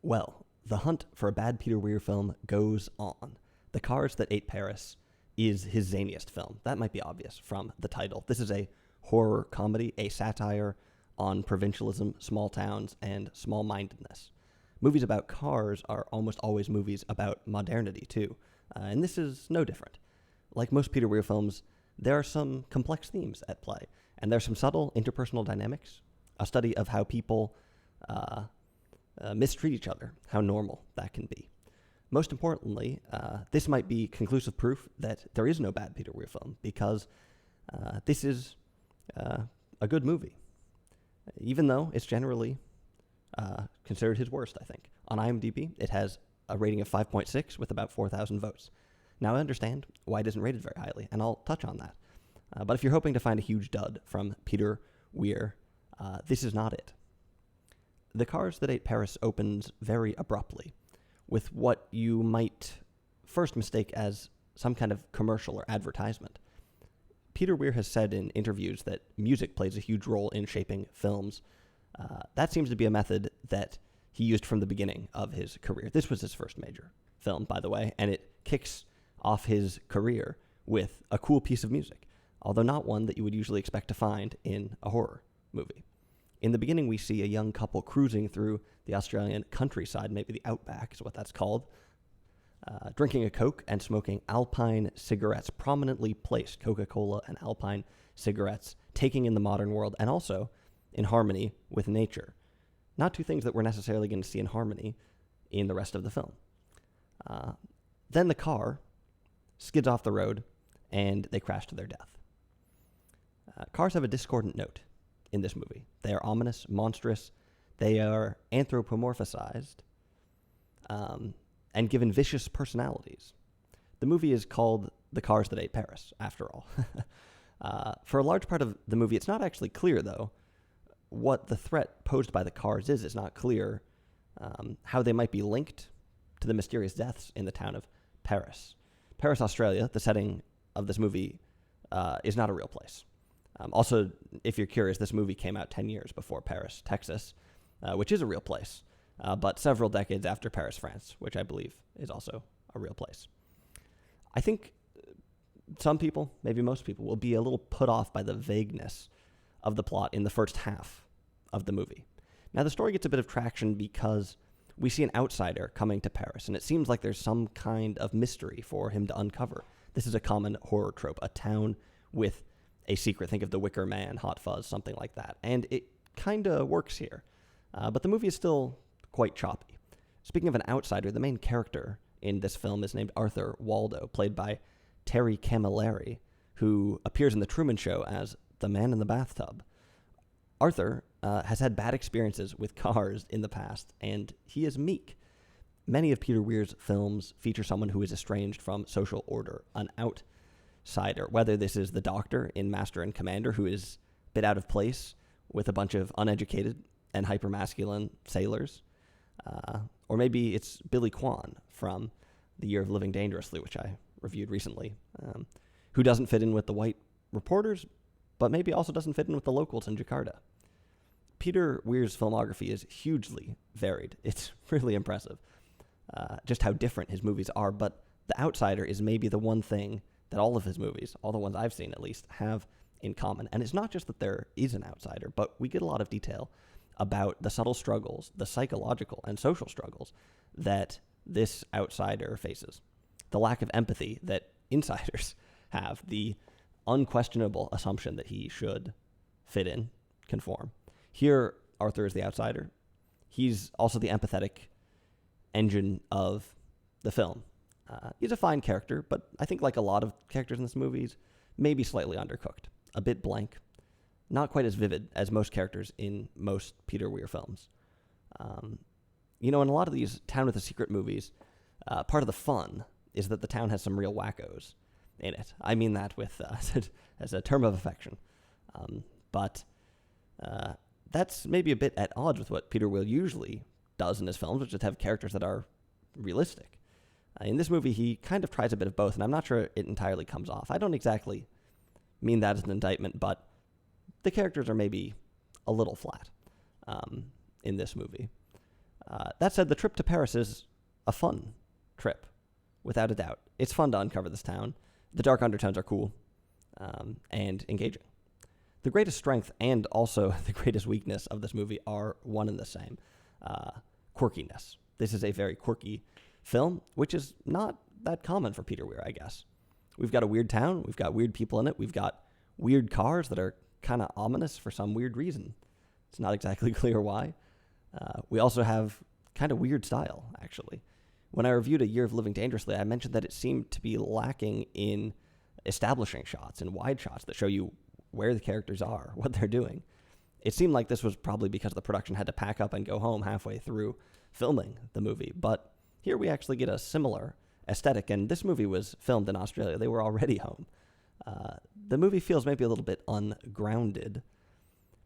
Well, the hunt for a bad Peter Weir film goes on. The Cars That Ate Paris is his zaniest film. That might be obvious from the title. This is a horror comedy, a satire on provincialism, small towns, and small-mindedness. Movies about cars are almost always movies about modernity, too. And this is no different. Like most Peter Weir films, there are some complex themes at play, and there's some subtle interpersonal dynamics, a study of how people mistreat each other, how normal that can be. Most importantly, this might be conclusive proof that there is no bad Peter Weir film, because this is a good movie, even though it's generally considered his worst, I think. On IMDb, it has a rating of 5.6 with about 4,000 votes. Now, I understand why it isn't rated very highly, and I'll touch on that. But if you're hoping to find a huge dud from Peter Weir, this is not it. The Cars That Ate Paris opens very abruptly, with what you might first mistake as some kind of commercial or advertisement. Peter Weir has said in interviews that music plays a huge role in shaping films. That seems to be a method that he used from the beginning of his career. This was his first major film, by the way, and it kicks off his career with a cool piece of music, although not one that you would usually expect to find in a horror movie. In the beginning, we see a young couple cruising through the Australian countryside, maybe the outback is what that's called, drinking a Coke and smoking Alpine cigarettes, prominently placed Coca-Cola and Alpine cigarettes, taking in the modern world and also in harmony with nature. Not two things that we're necessarily going to see in harmony in the rest of the film. Then the car skids off the road and they crash to their death. Cars have a discordant note in this movie. They are ominous, monstrous, they are anthropomorphized, and given vicious personalities. The movie is called The Cars That Ate Paris, after all. For a large part of the movie, it's not actually clear, though, what the threat posed by the cars is. It's not clear how they might be linked to the mysterious deaths in the town of Paris. Paris, Australia, the setting of this movie, is not a real place. Also, if you're curious, this movie came out 10 years before Paris, Texas, which is a real place, but several decades after Paris, France, which I believe is also a real place. I think some people, maybe most people, will be a little put off by the vagueness of the plot in the first half of the movie. Now, the story gets a bit of traction because we see an outsider coming to Paris, and it seems like there's some kind of mystery for him to uncover. This is a common horror trope, a town with a secret. Think of The Wicker Man, Hot Fuzz, something like that. And it kind of works here. But the movie is still quite choppy. Speaking of an outsider, the main character in this film is named Arthur Waldo, played by Terry Camilleri, who appears in The Truman Show as the man in the bathtub. Arthur has had bad experiences with cars in the past, and he is meek. Many of Peter Weir's films feature someone who is estranged from social order, an outsider, whether this is the doctor in Master and Commander, who is a bit out of place with a bunch of uneducated and hypermasculine sailors, or maybe it's Billy Kwan from The Year of Living Dangerously, which I reviewed recently, who doesn't fit in with the white reporters, but maybe also doesn't fit in with the locals in Jakarta. Peter Weir's filmography is hugely varied. It's really impressive, just how different his movies are, but The Outsider is maybe the one thing that all of his movies, all the ones I've seen at least, have in common. And it's not just that there is an outsider, but we get a lot of detail about the subtle struggles, the psychological and social struggles that this outsider faces. The lack of empathy that insiders have, the unquestionable assumption that he should fit in, conform. Here, Arthur is the outsider. He's also the empathetic engine of the film. He's a fine character, but I think like a lot of characters in this movie, maybe slightly undercooked, a bit blank, not quite as vivid as most characters in most Peter Weir films. In a lot of these Town with a Secret movies, part of the fun is that the town has some real wackos in it. I mean that with as a term of affection. But that's maybe a bit at odds with what Peter Weir usually does in his films, which is have characters that are realistic. In this movie, he kind of tries a bit of both, and I'm not sure it entirely comes off. I don't exactly mean that as an indictment, but the characters are maybe a little flat in this movie. That said, the trip to Paris is a fun trip, without a doubt. It's fun to uncover this town. The dark undertones are cool and engaging. The greatest strength and also the greatest weakness of this movie are one and the same. Quirkiness. This is a very quirky film, which is not that common for Peter Weir, I guess. We've got a weird town. We've got weird people in it. We've got weird cars that are kind of ominous for some weird reason. It's not exactly clear why. We also have kind of weird style, actually. When I reviewed A Year of Living Dangerously, I mentioned that it seemed to be lacking in establishing shots and wide shots that show you where the characters are, what they're doing. It seemed like this was probably because the production had to pack up and go home halfway through filming the movie. But here we actually get a similar aesthetic, and this movie was filmed in Australia. They were already home. The movie feels maybe a little bit ungrounded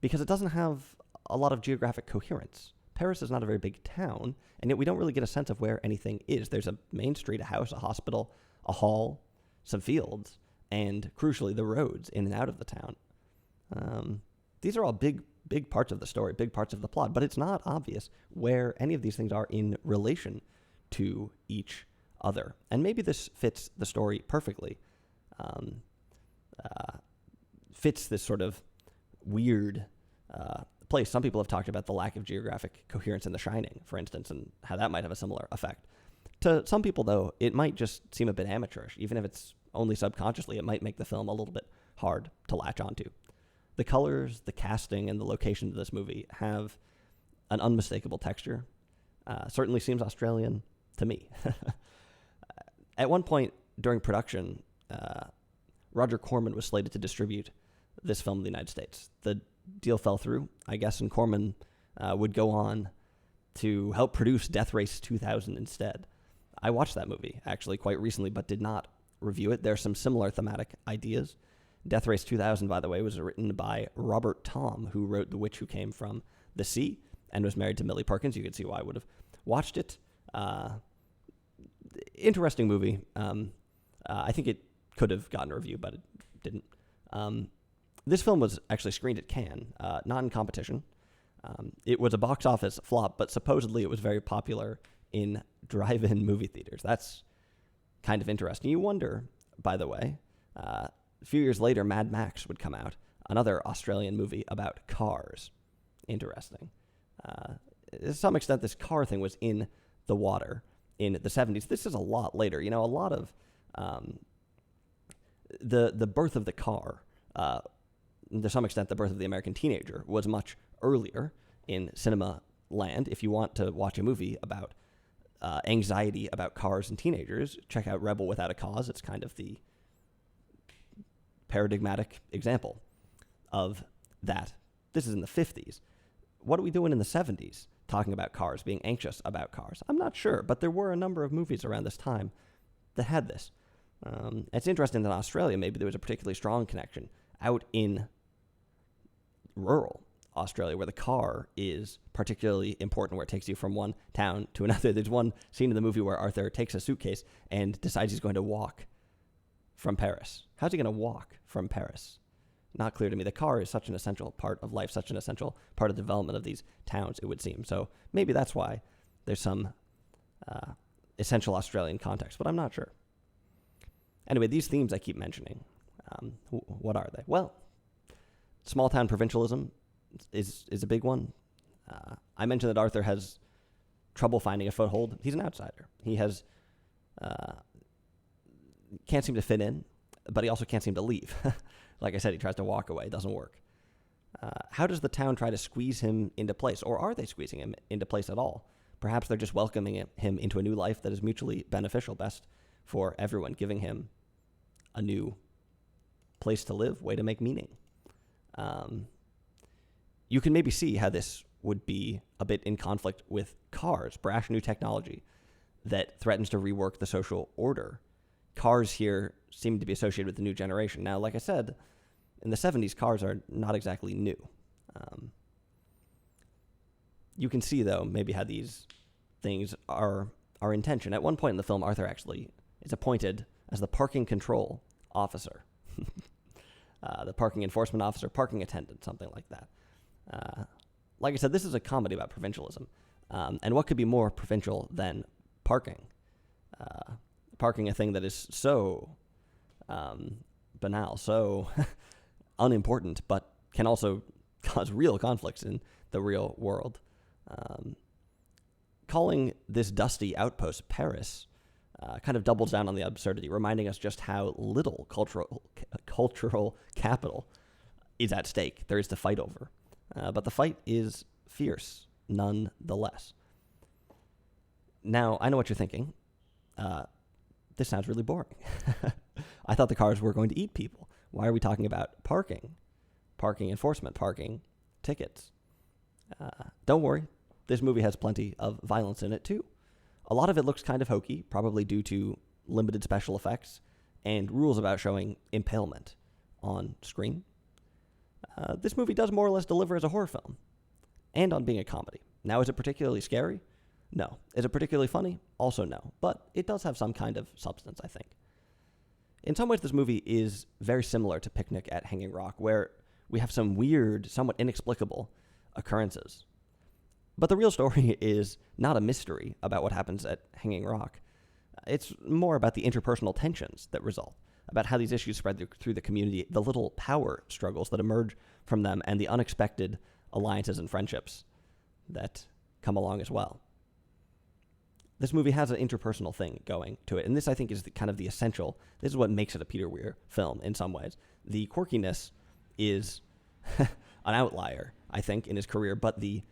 because it doesn't have a lot of geographic coherence. Paris is not a very big town, and yet we don't really get a sense of where anything is. There's a main street, a house, a hospital, a hall, some fields, and crucially, the roads in and out of the town. These are all big parts of the story, big parts of the plot, but it's not obvious where any of these things are in relation to each other. And maybe this fits the story perfectly. Fits this sort of weird place. Some people have talked about the lack of geographic coherence in The Shining, for instance, and how that might have a similar effect. To some people, though, it might just seem a bit amateurish. Even if it's only subconsciously, it might make the film a little bit hard to latch onto. The colors, the casting, and the locations of this movie have an unmistakable texture. Certainly seems Australian to me. At one point during production, Roger Corman was slated to distribute this film in the United States. The deal fell through, I guess, and Corman would go on to help produce Death Race 2000 instead. I watched that movie, actually, quite recently, but did not review it. There are some similar thematic ideas. Death Race 2000, by the way, was written by Robert Thom, who wrote The Witch Who Came from the Sea and was married to Millie Perkins. You can see why I would have watched it. Interesting movie. I think it could have gotten a review, but it didn't. This film was actually screened at Cannes, not in competition. It was a box office flop, but supposedly it was very popular in drive-in movie theaters. That's kind of interesting. You wonder, by the way, a few years later, Mad Max would come out, another Australian movie about cars. Interesting. To some extent, this car thing was in the water in the 70s. This is a lot later. You know, a lot of the birth of the car, to some extent, the birth of the American teenager was much earlier in cinema land. If you want to watch a movie about anxiety about cars and teenagers, check out Rebel Without a Cause. It's kind of the paradigmatic example of that. This is in the 50s. What are we doing in the 70s talking about cars, being anxious about cars? I'm not sure, but there were a number of movies around this time that had this. It's interesting that in Australia, maybe there was a particularly strong connection out in rural Australia, where the car is particularly important, where it takes you from one town to another. There's one scene in the movie where Arthur takes a suitcase and decides he's going to walk from Paris. How's he going to walk from Paris? Not clear to me. The car is such an essential part of life, such an essential part of the development of these towns, it would seem. So maybe that's why there's some essential Australian context, but I'm not sure. Anyway, these themes I keep mentioning, what are they? Well, small-town provincialism is a big one. I mentioned that Arthur has trouble finding a foothold. He's an outsider. He has can't seem to fit in, but he also can't seem to leave. Like I said, he tries to walk away. It doesn't work. How does the town try to squeeze him into place? Or are they squeezing him into place at all? Perhaps they're just welcoming him into a new life that is mutually beneficial, best for everyone, giving him a new place to live, way to make meaning. You can maybe see how this would be a bit in conflict with cars, brash new technology that threatens to rework the social order. Cars here seem to be associated with the new generation. Now, like I said, in the 70s, cars are not exactly new. You can see, though, maybe how these things are in tension. At one point in the film, Arthur actually is appointed as the parking control officer. The parking enforcement officer, parking attendant, something like that. Like I said, this is a comedy about provincialism. And what could be more provincial than parking? Parking, a thing that is so banal, so unimportant, but can also cause real conflicts in the real world. Calling this dusty outpost Paris kind of doubles down on the absurdity, reminding us just how little cultural capital is at stake there is to fight over. But the fight is fierce, nonetheless. Now, I know what you're thinking. This sounds really boring. I thought the cars were going to eat people. Why are we talking about parking enforcement, parking tickets? Don't worry. This movie has plenty of violence in it, too. A lot of it looks kind of hokey, probably due to limited special effects and rules about showing impalement on screen. This movie does more or less deliver as a horror film and on being a comedy. Now, is it particularly scary? No. Is it particularly funny? Also no. But it does have some kind of substance, I think. In some ways, this movie is very similar to Picnic at Hanging Rock, where we have some weird, somewhat inexplicable occurrences. But the real story is not a mystery about what happens at Hanging Rock. It's more about the interpersonal tensions that result, about how these issues spread through the community, the little power struggles that emerge from them, and the unexpected alliances and friendships that come along as well. This movie has an interpersonal thing going to it, and this, I think, is kind of the essential. This is what makes it a Peter Weir film in some ways. The quirkiness is an outlier, I think, in his career, but the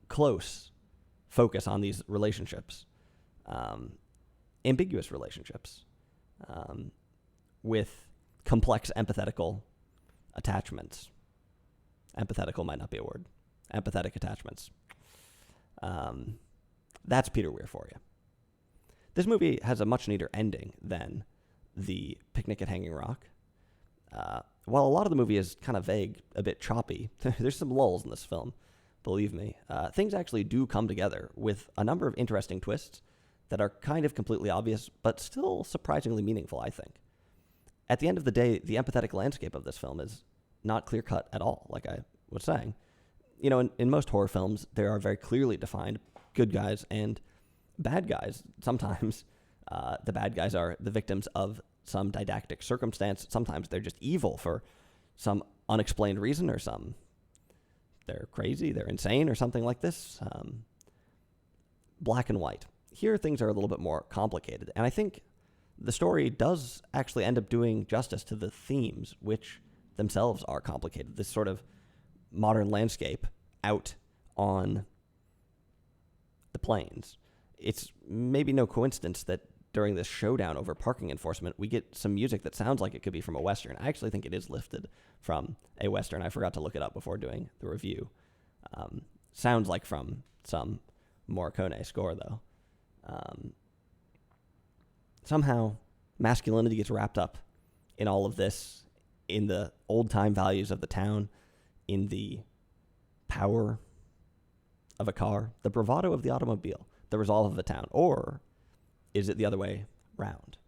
close focus on these relationships, ambiguous relationships, with complex empathetical attachments. Empathetical might not be a word. Empathetic attachments. That's Peter Weir for you. This movie has a much neater ending than the Picnic at Hanging Rock. While a lot of the movie is kind of vague, a bit choppy, there's some lulls in this film, believe me. Things actually do come together with a number of interesting twists that are kind of completely obvious, but still surprisingly meaningful, I think. At the end of the day, the empathetic landscape of this film is not clear-cut at all, like I was saying. You know, in most horror films, there are very clearly defined good guys and bad guys. Sometimes the bad guys are the victims of some didactic circumstance. Sometimes they're just evil for some unexplained reason, or they're crazy, they're insane, or something like this. Black and white. Here, things are a little bit more complicated, and I think the story does actually end up doing justice to the themes, which themselves are complicated. This sort of modern landscape out on the plains. It's maybe no coincidence that during this showdown over parking enforcement, we get some music that sounds like it could be from a Western. I actually think it is lifted from a Western. I forgot to look it up before doing the review. Sounds like from some Morricone score, though. Somehow, masculinity gets wrapped up in all of this, in the old-time values of the town, in the power of a car, the bravado of the automobile, the resolve of a town. Or is it the other way round?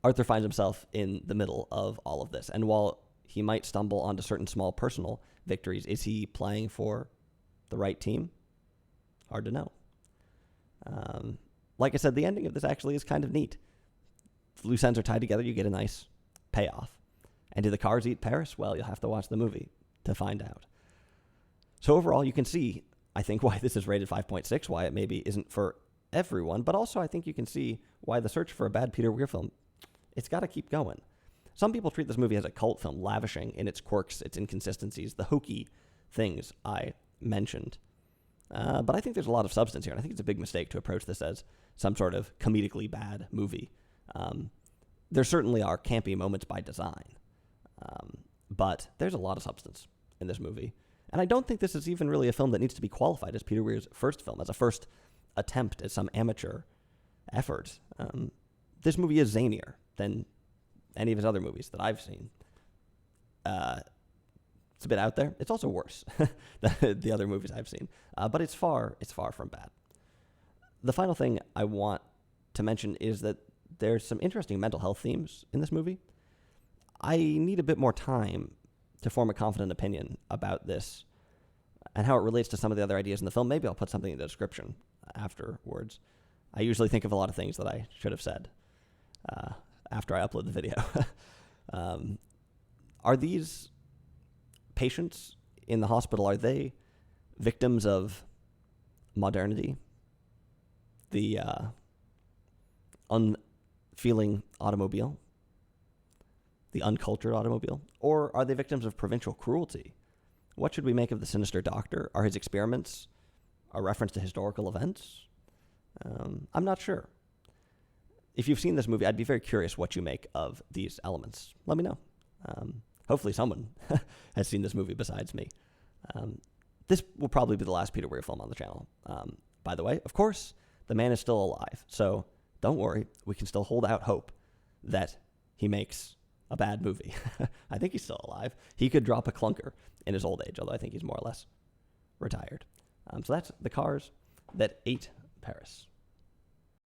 Arthur finds himself in the middle of all of this. And while he might stumble onto certain small personal victories, is he playing for the right team? Hard to know. Like I said, the ending of this actually is kind of neat. If loose ends are tied together, you get a nice payoff. And do the cars eat Paris? Well, you'll have to watch the movie to find out. So overall, you can see, I think, why this is rated 5.6, why it maybe isn't for everyone, but also I think you can see why the search for a bad Peter Weir film, it's got to keep going. Some people treat this movie as a cult film, lavishing in its quirks, its inconsistencies, the hokey things I mentioned. But I think there's a lot of substance here, and I think it's a big mistake to approach this as some sort of comedically bad movie. There certainly are campy moments by design, but there's a lot of substance in this movie. And I don't think this is even really a film that needs to be qualified as Peter Weir's first film, as a first attempt at some amateur effort. This movie is zanier than any of his other movies that I've seen. It's a bit out there. It's also worse than the other movies I've seen. But it's far from bad. The final thing I want to mention is that there's some interesting mental health themes in this movie. I need a bit more time to form a confident opinion about this. and how it relates to some of the other ideas in the film. Maybe I'll put something in the description afterwards. I usually think of a lot of things that I should have said after I upload the video. Are these patients in the hospital, are they victims of modernity? The unfeeling automobile? The uncultured automobile? Or are they victims of provincial cruelty? What should we make of the sinister doctor? Are his experiments a reference to historical events? I'm not sure. If you've seen this movie, I'd be very curious what you make of these elements. Let me know. Hopefully someone has seen this movie besides me. This will probably be the last Peter Weir film on the channel. By the way, of course, the man is still alive. So don't worry. We can still hold out hope that he makes a bad movie. I think he's still alive. He could drop a clunker in his old age, although I think he's more or less retired. So that's The Cars That Ate Paris.